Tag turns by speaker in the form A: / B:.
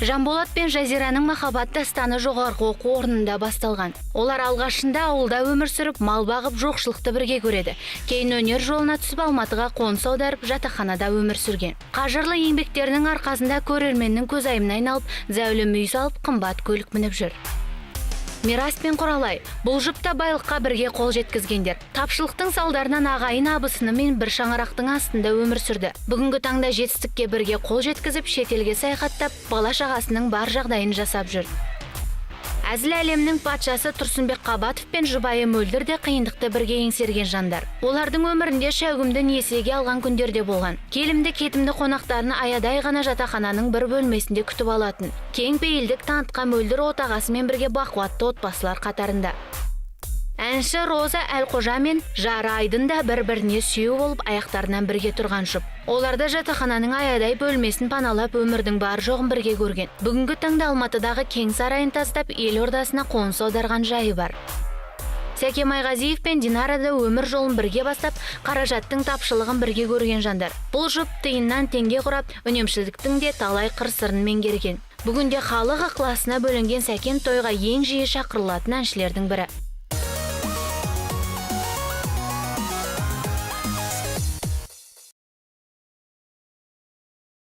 A: Жанболат пен Жазираның махаббат дастаны жоғарғы оқу орнында басталған. Олар алғашында ауылда өмір сүріп, мал бағып, жоқшылықты бірге көреді. Кейін өнер жолына түсіп Алматыға қоныс аударып, жатақханада өмір сүрген. Қажырлы еңбектерінің арқасында көрерменнің көзайымына айналып, зәулім үй салып, қымбат көлік мініп жүр. Мирас пен Құралай бұл жұпта байлыққа бірге қол жеткізгендер. Тапшылықтың салдарынан ағайын абысынымен бір шаңырақтың астында өмір сүрді. Бүгінгі таңда жетістікке бірге қол жеткізіп, шетелге саяхаттап, бала шағасының бар жағдайын жасап жүр. Әзіл әлемнің патшасы Тұрсынбек Қабатов пен жұбайы Мөлдір де қиындықты бірге еңсерген жандар. Олардың өмірінде Шәугімді несиеге алған күндерде болған. Келімді кетімді қонақтарын аядай ғана жатақхананың бір бөлмесінде күтіп алатын. Кең пейілдік танытқан Мөлдір отағасымен бірге бақуатты отбасылар қатарында. Әнші Роза Әлқожа мен жары Айдын да бір-біріне сүйеу болып аяқтарынан бірге тұрған жұп. Оларда жатақхананың аядай бөлмесін паналап өмірдің бар жоғын бірге көрген. Бүгінгі таңда Алматыдағы кең сарайын тастап, елордасына қоныс аударған жайы бар. Сәкен Майғазиев пен Динара да өмір жолын бірге бастап, қаражаттың тапшылығын бірге көрген жандар. Бұл жұп тиыннан теңге құрап, үнемшілдіктің де талай қыр-сырын меңгерген. Бүгінде халық ықыласына бөлінген Сәкен тойға ең жиі шақырылатын әншілердің бірі.